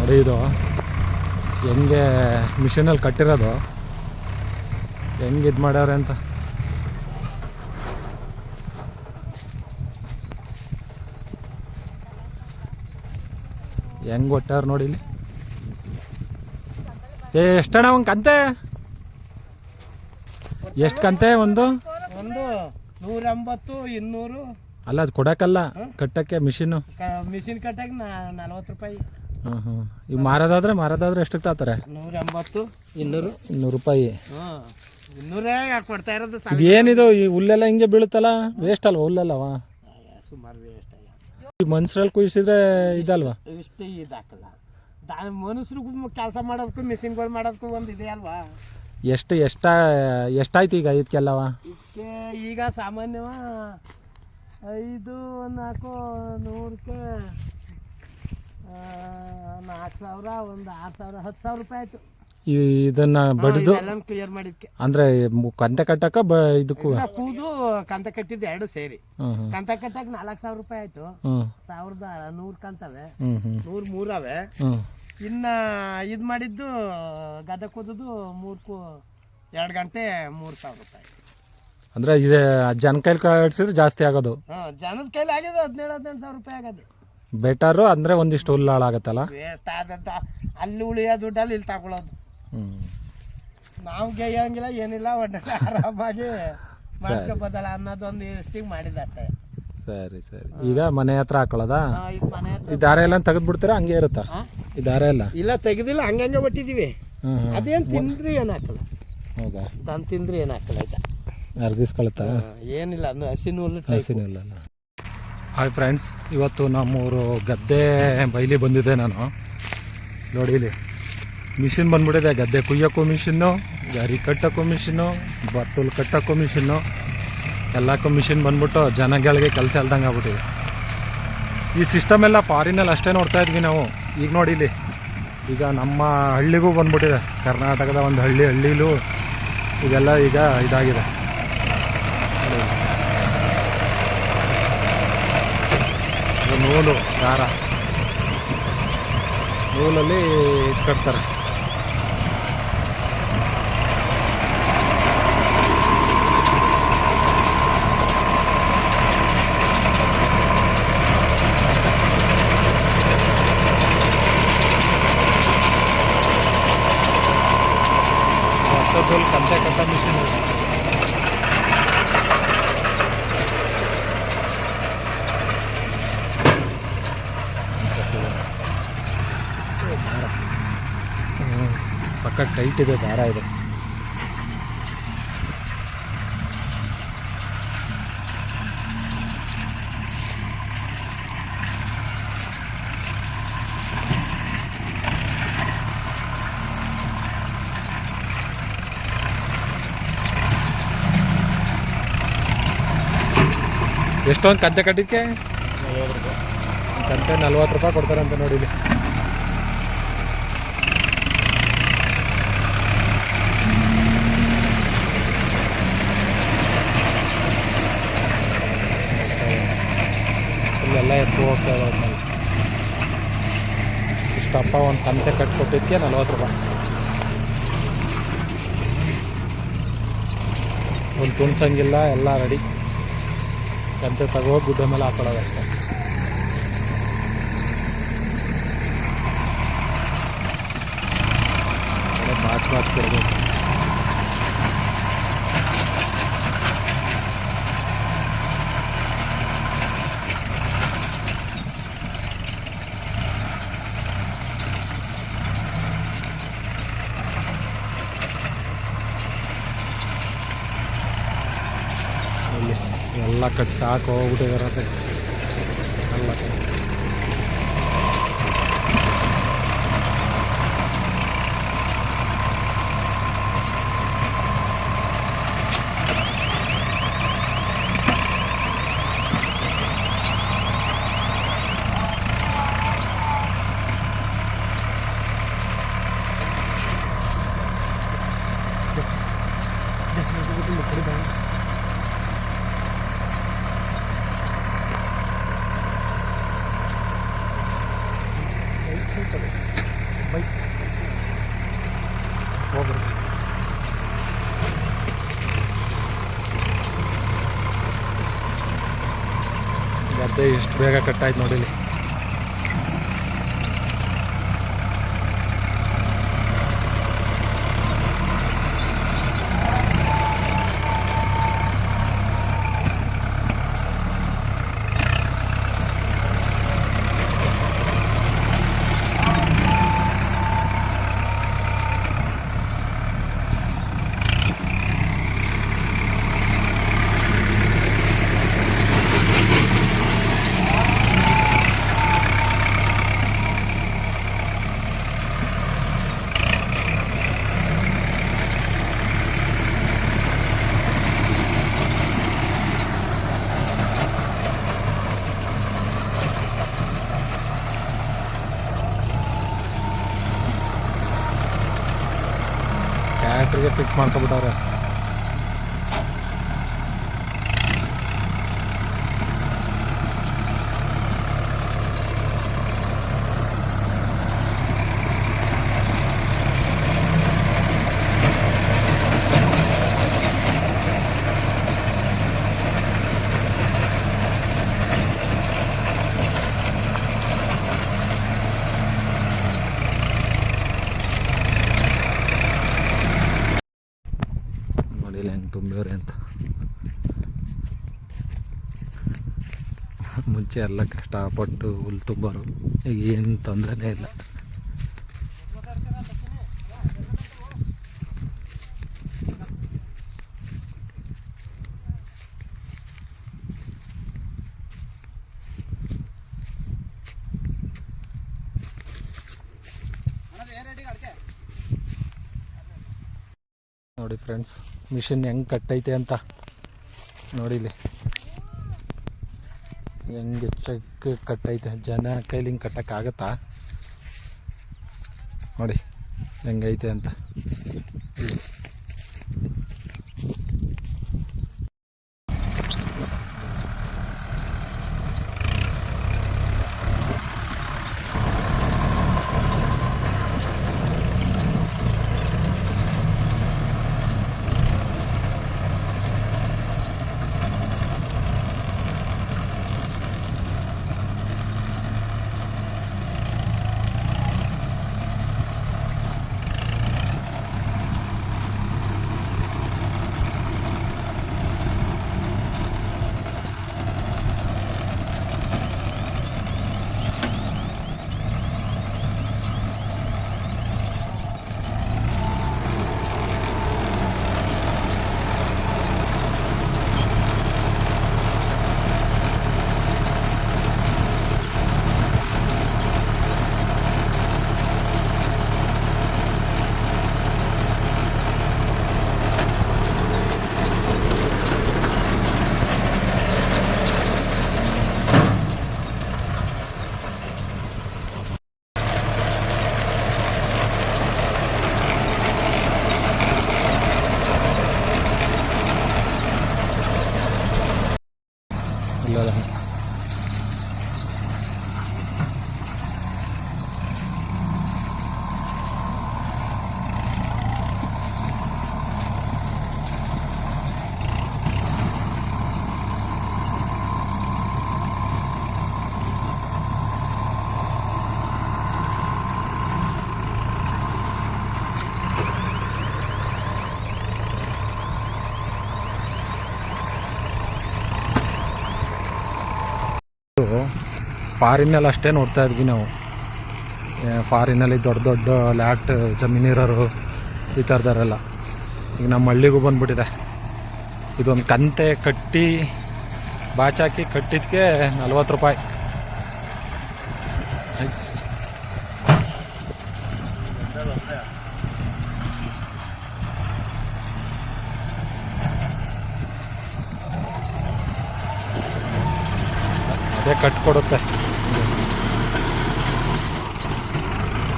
ನೋಡಿ ಇದು ಹೆಂಗೆ ಮಿಷಿನಲ್ಲಿ ಕಟ್ಟಿರೋದು, ಹೆಂಗೆ ಇದು ಮಾಡ್ಯಾರೆ ಅಂತ. ಹೆಂಗೆ ಕೊಟ್ಟಾರ ನೋಡಿ ಇಲ್ಲಿ. ಎಷ್ಟಣ್ಣ ಒಂದು ಕಂತೆ? ಎಷ್ಟು ಕಂತೆ ಒಂದು? 180 200. ಅಲ್ಲ ಅದು ಕೊಡಕ್ಕಲ್ಲ, ಕಟ್ಟಕ್ಕೆ ಮಿಷಿನ್ನು. ಮಿಷಿನ್ ಕಟ್ಟಕ್ಕೆ 40 ರೂಪಾಯಿ. ಹಾಂ ಹಾಂ. ಈಗ ಮಾರೋದಾದ್ರೆ ಎಷ್ಟಕ್ಕೆ ತಾತಾರೆ? 180 200. 200 ರೂಪಾಯಿ. 200 ಯಾಕೆ ಕೊಡ್ತಾ ಇರೋದು? ಇದೇನಿದು ಈ ಹುಲ್ಲೆಲ್ಲ ಹಿಂಗೆ ಬೀಳುತ್ತಲ್ಲ, ವೇಸ್ಟ್ ಅಲ್ವಾ ಹುಲ್ಲೆಲ್ಲವ? ಸುಮಾರು ವೇಸ್ಟ್. ಈ ಮನುಷ್ಯರಲ್ಲಿ ಕುಯ್ಸಿದ್ರೆ ಇದಲ್ವಾ? ಇಷ್ಟೇ ಇದಾಕಲ್ಲ. ಮನುಷ್ಯರಿಗೂ ಕೆಲಸ ಮಾಡೋದಕ್ಕೂ ಮಿಷಿನ್ಗಳು ಮಾಡೋದಕ್ಕೂ ಒಂದು ಇದೆ ಅಲ್ವಾ? ಎಷ್ಟಾಯ್ತು ಈಗ ಇದಕ್ಕೆಲ್ಲವ? ಇದಕ್ಕೆ ಈಗ ಸಾಮಾನ್ಯವ 5 4 100ಕ್ಕೆ 4000, ಒಂದು 6000 10,000 ರೂಪಾಯಿ ಆಯ್ತು. ಇದನ್ನ ಬಡಿದು ಕ್ಲಿಯರ್ ಮಾಡಿದ್ಕೆ ಅಂದ್ರೆ ಕಂತೆ ಕಟ್ಟಕ ಇದಕ್ಕೂ ಕೂದು ಕಂತ ಕಟ್ಟಿದ್ದು 2 ಸೇರಿ. ಕಂತ ಕಟ್ಟಕ್ 4000 ರೂಪಾಯಿ ಆಯ್ತು. 1100 ಕಂತವೆ, 103 ಅವೆ. ಇನ್ನ ಇದ್ ಮಾಡಿದ್ದು ಗದ್ದೆ ಕೂದುದು 2 ಗಂಟೆ 3000 ರೂಪಾಯಿ. ಅಂದ್ರೆ ಇದೆ ಜನ ಕೈಲಿ ಕಟ್ಸಿದ್ರೆ ಜಾಸ್ತಿ ಆಗೋದು. ಜನದ ಕೈಲಿ ಆಗಿದೆ 17,000 ರೂಪಾಯಿ ಆಗೋದು. ಬೆಟರು ಅಂದ್ರೆ ಒಂದಿಷ್ಟು ಹುಲ್ಲು ಹಾಳಾಗತ್ತಲ್ಲ. ಅಲ್ಲಿ ಉಳಿಯೋ ದುಡ್ಡಲ್ಲಿ ಇಲ್ಲಿ ತಗೊಳ್ಳೋದು. ನಾವು ಗೆಯ್ಯಂಗಿಲ್ಲ ಏನಿಲ್ಲ, ಒಳ್ಳೆ ಆರಾಮಾಗಿ ಮಾಡ್ಕೋಬೋದಲ್ಲ ಅನ್ನೋದೊಂದು ಇಷ್ಟಿಗೆ ಮಾಡಿದಟ್ಟೆ. ಸರಿ ಸರಿ. ಈಗ ಮನೆ ಹತ್ರ ಹಾಕೊಳ್ಳೋದಾ? ಮನೆ ಹತ್ರ ಈ ದಾರ ಎಲ್ಲ ತೆಗೆದು ಬಿಡ್ತೀರಾ ಹಂಗೆ ಇರುತ್ತಾ? ಈ ದಾರ ಎಲ್ಲ ಇಲ್ಲ ತೆಗೆದಿಲ್ಲ, ಹಂಗಂಗೆ ಒಟ್ಟಿದೀವಿ. ಅದೇನು ತಿಂದ್ರಿ ಏನಾಕಲ್ಲ. ಹೌದಾ? ನಾನು ತಿಂದ್ರಿ ಏನಾಕಲ್ಲ. ಆಯ್ತಾ ಅರ್ಗಿಸ್ಕೊಳುತ್ತಾ? ಏನಿಲ್ಲ, ಹಸಿನಲ್ಲ. ಹಾಯ್ ಫ್ರೆಂಡ್ಸ್, ಇವತ್ತು ನಮ್ಮೂರು ಗದ್ದೆ ಬೈಲಿ ಬಂದಿದ್ದೆ ನಾನು. ನೋಡಿ ಇಲ್ಲಿ ಮಿಷಿನ್ ಬಂದ್ಬಿಟ್ಟಿದೆ. ಗದ್ದೆ ಕುಯ್ಯೋಕ್ಕೂ ಮಿಷಿನ್ನು, ಗರಿ ಕಟ್ಟೋಕ್ಕೂ ಮಿಷಿನ್ನು, ಬತ್ತಲು ಕಟ್ಟೋಕ್ಕೂ ಮಿಷಿನ್ನು, ಎಲ್ಲಕ್ಕೂ ಮಿಷಿನ್ ಬಂದ್ಬಿಟ್ಟು ಜನಗಳಿಗೆ ಕೆಲಸ ಇಲ್ದಂಗೆ ಆಗ್ಬಿಟ್ಟಿದೆ. ಈ ಸಿಸ್ಟಮ್ ಎಲ್ಲ ಫಾರಿನಲ್ಲಿ ಅಷ್ಟೇ ನೋಡ್ತಾ ಇದ್ವಿ ನಾವು. ಈಗ ನೋಡಿ ಇಲ್ಲಿ ಈಗ ನಮ್ಮ ಹಳ್ಳಿಗೂ ಬಂದ್ಬಿಟ್ಟಿದೆ. ಕರ್ನಾಟಕದ ಒಂದು ಹಳ್ಳಿಲೂ ಇದೆಲ್ಲ ಈಗ ಇದಾಗಿದೆ. ನೂಲು ದಾರ, ನೂಲಲ್ಲಿ ಕಟ್ತಾರೆ. ಕಂತೆ ಕಟ್ಟ ಮಿಷಿನ್. ಸಖತ್ ಟೈಟ್ ಇದೆ ದಾರ ಇದೆ. ಎಷ್ಟೊಂದು ಕಂತೆ ಕಟ್ಟಿದ್ಕೆ? 40 ರೂಪಾಯಿ. ಕಂತೆ 40 ರೂಪಾಯಿ ಕೊಡ್ತಾರೆ ಅಂತ ನೋಡಿ ಇಲ್ಲಿ. ಇಲ್ಲೆಲ್ಲ ಎತ್ತು ಹೋಗ್ತಾ ಇರೋದ್ಮೇಲೆ ಇಷ್ಟಪ್ಪ ಒಂದು ಕಂತೆ ಕಟ್ಕೊಟ್ಟಿದ್ದಕ್ಕೆ 40 ರೂಪಾಯಿ. ಒಂದು ತುಣ್ಸಂಗಿಲ್ಲ, ಎಲ್ಲ ರೆಡಿ. ಕಂತೆ ತಗೋ ಗುಡ್ಡ ಮೇಲೆ ಹಾಕೊಳ್ಳೋದು ಅಷ್ಟೇ. ಬಾಚ್ ಕೊಡ್ಬೇಕು. ಎಲ್ಲ ಕಟ್ಟಿ ಹಾಕಿ ಹೋಗ್ಬಿಟ್ಟಿದಾರೆ ಎಲ್ಲ. ಬೈಕ್ ಹೋಗ್ರಿ. ಗದ್ದೆ ಎಷ್ಟು ಬೇಗ ಕಟ್ಟಾಯ್ತು ನೋಡಿಲಿ. ಟ್ರ್ಯಾಕ್ಟ್ರಿಗೆ ಫಿಕ್ಸ್ ಮಾಡ್ಕೊಬಿಟ್ಟವ್ರೆ. ನೋಡಿಲ್ಲ ಹೆಂಗೆ ತುಂಬಿವ್ರೆ ಅಂತ. ಮುಂಚೆ ಎಲ್ಲ ಕಷ್ಟಪಟ್ಟು ಹುಲ್ಲು ತುಂಬೋರು, ಈಗ ಏನು ತೊಂದರೆನೇ ಇಲ್ಲ. ನೋಡಿ ಫ್ರೆಂಡ್ಸ್, ಮಿಷಿನ್ ಹೆಂಗೆ ಕಟ್ಟೈತೆ ಅಂತ ನೋಡಿಲಿ, ಹೆಂಗೆ ಚೆಕ್ ಕಟ್ಟೈತೆ. ಜನ ಕೈಲಿ ಹಿಂಗೆ ಕಟ್ಟೋಕ್ಕಾಗತ್ತಾ? ನೋಡಿ ಹೆಂಗೈತೆ ಅಂತ. ಇಲ್ಲ ಫಾರಿನಲ್ಲಿ ಅಷ್ಟೇ ನೋಡ್ತಾ ಇದ್ವಿ ನಾವು. ಫಾರಿನಲ್ಲಿ ದೊಡ್ಡ ದೊಡ್ಡ ಲ್ಯಾಟ್ ಜಮೀನಿರೋರು ಈ ಥರದವರೆಲ್ಲ. ಈಗ ನಮ್ಮ ಹಳ್ಳಿಗೂ ಬಂದ್ಬಿಟ್ಟಿದೆ. ಇದೊಂದು ಕಂತೆ ಕಟ್ಟಿ ಬಾಚಾಕಿ ಕಟ್ಟಿದ್ದಕ್ಕೆ 40 ರೂಪಾಯಿ. ಅದೇ ಕಟ್ಕೊಡುತ್ತೆ.